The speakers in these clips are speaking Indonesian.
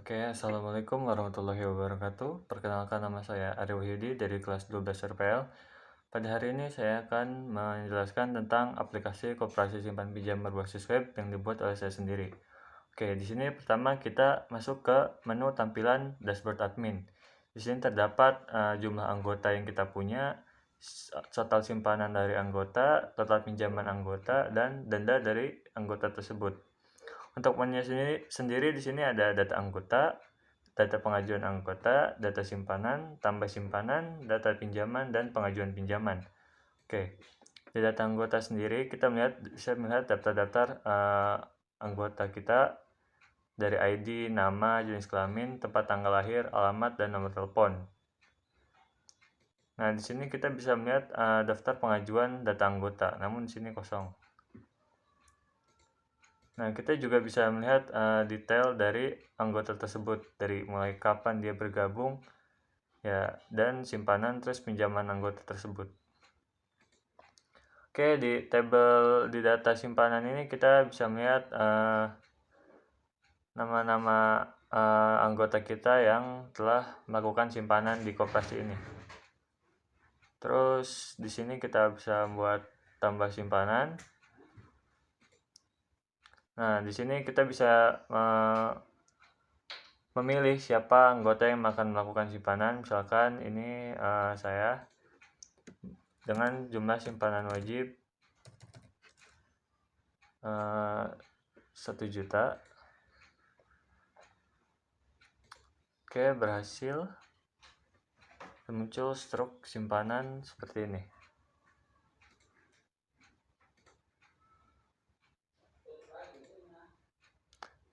Oke, Assalamualaikum warahmatullahi wabarakatuh. Perkenalkan, nama saya Ari Wahyudi dari kelas 12 RPL. Pada hari ini saya akan menjelaskan tentang aplikasi koperasi simpan pinjam berbasis web yang dibuat oleh saya sendiri. Oke, di sini pertama kita masuk ke menu tampilan dashboard admin. Di sini terdapat jumlah anggota yang kita punya, total simpanan dari anggota, total pinjaman anggota, dan denda dari anggota tersebut. Untuk menu sendiri di sini ada data anggota, data pengajuan anggota, data simpanan, tambah simpanan, data pinjaman, dan pengajuan pinjaman. Oke, di data anggota sendiri kita bisa melihat daftar-daftar anggota kita dari ID, nama, jenis kelamin, tempat tanggal lahir, alamat, dan nomor telepon. Nah, di sini kita bisa melihat daftar pengajuan data anggota, namun di sini kosong. Nah, kita juga bisa melihat detail dari anggota tersebut, dari mulai kapan dia bergabung, ya, dan simpanan terus pinjaman anggota tersebut. Oke, di tabel di data simpanan ini kita bisa melihat nama-nama anggota kita yang telah melakukan simpanan di koperasi ini. Terus di sini kita bisa membuat tambah simpanan. Nah, di sini kita bisa memilih siapa anggota yang akan melakukan simpanan. Misalkan ini saya dengan jumlah simpanan wajib 1 juta. Oke, berhasil. Muncul struk simpanan seperti ini.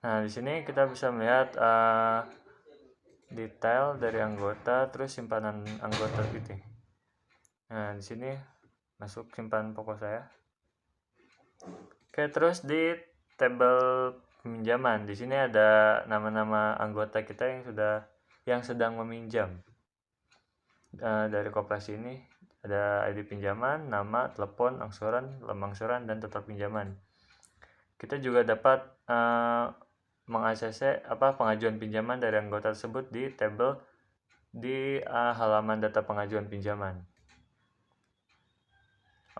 Nah, di sini kita bisa melihat detail dari anggota, terus simpanan anggota gitu. Nah, di sini masuk simpanan pokok saya. Oke, terus di tabel peminjaman, di sini ada nama-nama anggota kita yang sedang meminjam dari koperasi ini. Ada ID pinjaman, nama, telepon, angsuran, lem angsuran, dan total pinjaman. Kita juga dapat mengakses pengajuan pinjaman dari anggota tersebut di tabel di halaman data pengajuan pinjaman.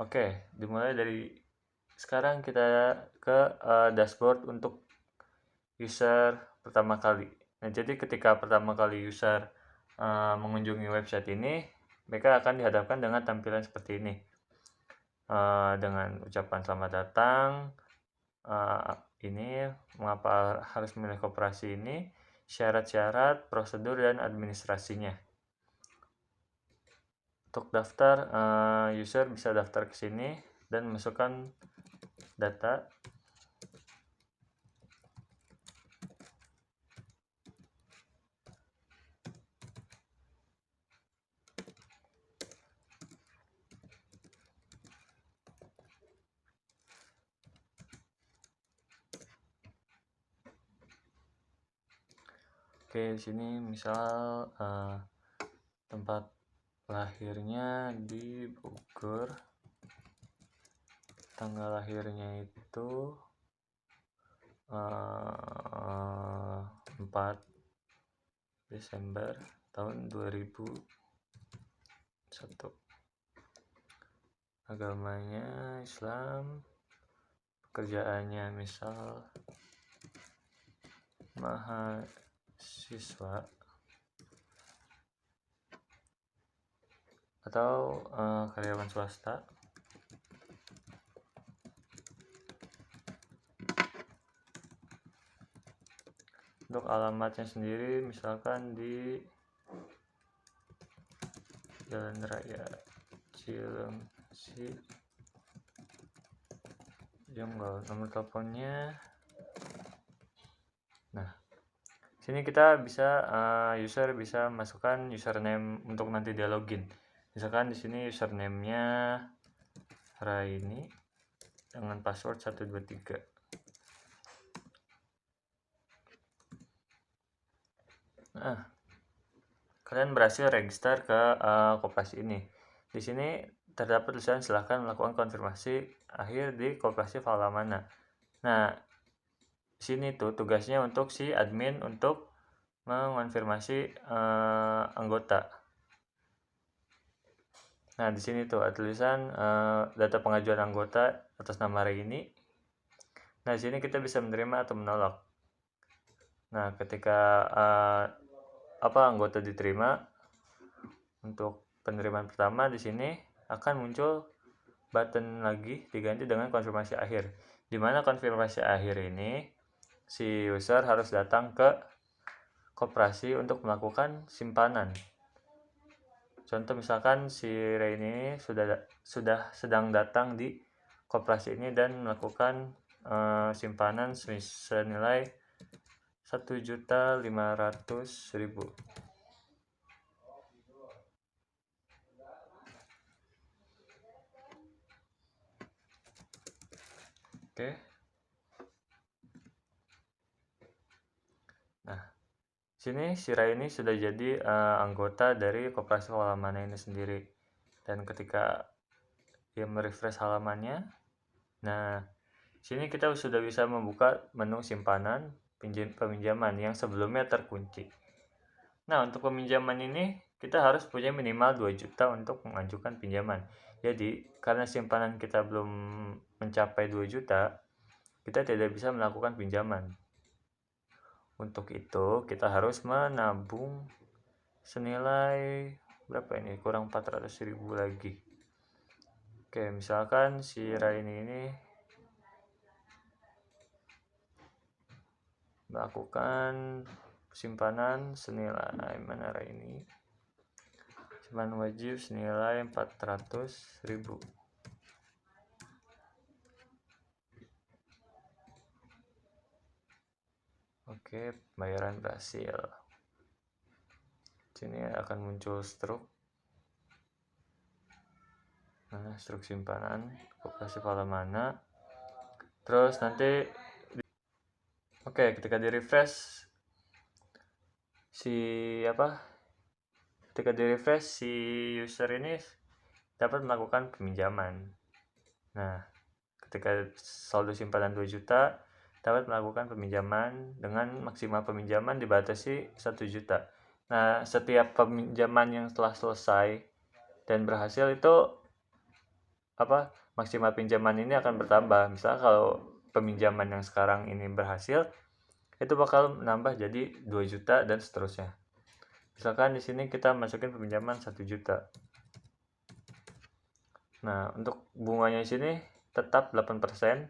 Oke, dimulai dari sekarang kita ke dashboard untuk user pertama kali. Nah, jadi ketika pertama kali user mengunjungi website ini, mereka akan dihadapkan dengan tampilan seperti ini. Dengan ucapan selamat datang, ini mengapa harus memilih koperasi ini, syarat-syarat, prosedur, dan administrasinya. Untuk daftar, user bisa daftar ke sini dan masukkan data. Oke, di sini misal tempat lahirnya di Bogor, tanggal lahirnya itu 4 Desember tahun 2001. Agamanya Islam, pekerjaannya misal mahasiswa atau karyawan swasta. Untuk alamatnya sendiri misalkan di Jalan Raya Cilengsi, Jonggol. Nomor teleponnya. Nah, sini kita bisa user bisa masukkan username untuk nanti dia login. Misalkan di sini username-nya Raini dengan password 123. Nah, kalian berhasil register ke koperasi ini. Di sini terdapat tulisan silahkan melakukan konfirmasi akhir di koperasi file mana. Nah, sini tuh tugasnya untuk si admin untuk mengonfirmasi anggota. Nah, di sini tuh ada tulisan data pengajuan anggota atas nama Raini. Nah, di sini kita bisa menerima atau menolak. Nah, ketika anggota diterima, untuk penerimaan pertama di sini akan muncul button lagi diganti dengan konfirmasi akhir. Di mana konfirmasi akhir ini si user harus datang ke koperasi untuk melakukan simpanan. Contoh misalkan si Ray ini sudah sedang datang di koperasi ini dan melakukan simpanan senilai 1.500.000. Oke. Nah, sini si Ray ini sudah jadi anggota dari koperasi halaman ini sendiri. Dan ketika dia merefresh halamannya, nah sini kita sudah bisa membuka menu simpanan peminjaman yang sebelumnya terkunci. Nah, untuk peminjaman ini kita harus punya minimal 2 juta untuk mengajukan pinjaman. Jadi, karena simpanan kita belum mencapai 2 juta, kita tidak bisa melakukan pinjaman. Untuk itu, kita harus menabung senilai berapa ini? Kurang 400.000 lagi. Oke, misalkan si Raini ini melakukan simpanan senilai mana ini? Simpanan wajib senilai 400.000. Oke, pembayaran berhasil. Sini akan muncul struk. Nah, struk simpanan koperasi mana. Terus nanti ketika di refresh si user ini dapat melakukan peminjaman. Nah, ketika saldo simpanan 2 juta dapat melakukan peminjaman dengan maksimal peminjaman dibatasi 1 juta. Nah, setiap peminjaman yang telah selesai dan berhasil itu maksimal pinjaman ini akan bertambah. Misalnya kalau peminjaman yang sekarang ini berhasil, itu bakal menambah jadi 2 juta dan seterusnya. Misalkan di sini kita masukin peminjaman 1 juta. Nah, untuk bunganya di sini tetap 8%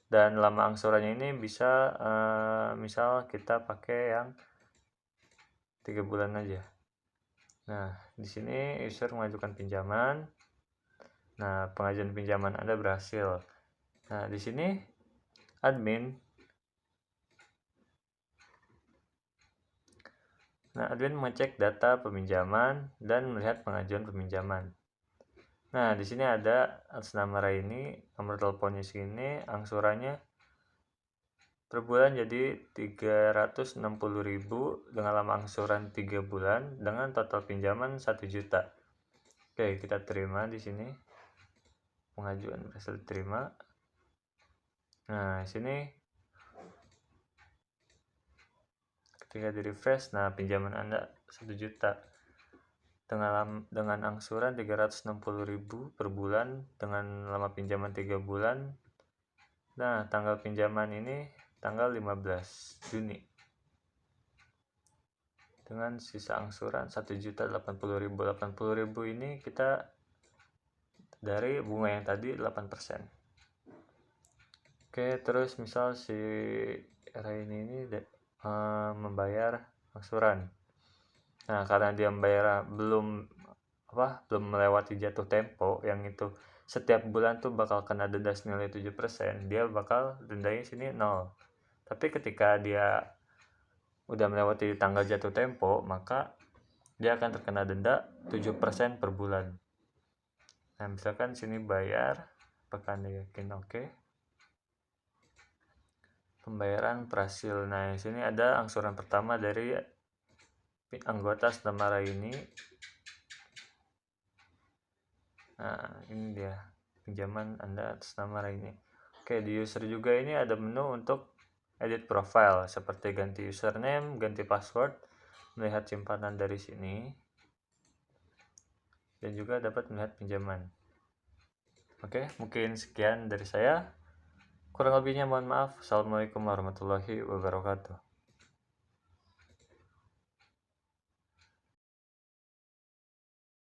dan lama angsurannya ini bisa misal kita pakai yang 3 bulan aja. Nah, di sini user mengajukan pinjaman. Nah, pengajuan pinjaman Anda berhasil. Nah, di sini admin mengecek data peminjaman dan melihat pengajuan peminjaman. Nah, di sini ada atas nama Raini, nomor teleponnya sini, angsurannya per bulan jadi 360.000 dengan lama angsuran 3 bulan dengan total pinjaman 1 juta. Oke, kita terima di sini. Pengajuan berhasil diterima. Nah, sini ketika di refresh, nah pinjaman Anda 1 juta dengan angsuran 360.000 per bulan dengan lama pinjaman 3 bulan. Nah, tanggal pinjaman ini tanggal 15 Juni dengan sisa angsuran 1.080.000. 80.000 ini kita dari bunga yang tadi 8%. Oke, terus misal si Raini ini membayar angsuran. Nah, karena dia membayar belum melewati jatuh tempo, yang itu setiap bulan tuh bakal kena denda senilai 7%, dia bakal dendanya sini 0. Tapi ketika dia udah melewati tanggal jatuh tempo, maka dia akan terkena denda 7% per bulan. Nah, misalkan sini bayar, apakah Anda yakin oke? Pembayaran berhasil. Nah, di sini ada angsuran pertama dari anggota nama Raini. Nah, ini dia pinjaman Anda atas nama Raini. Oke, di user juga ini ada menu untuk edit profile seperti ganti username, ganti password, melihat simpanan dari sini dan juga dapat melihat pinjaman. Oke, mungkin sekian dari saya. Kurang lebihnya mohon maaf. Assalamualaikum warahmatullahi wabarakatuh.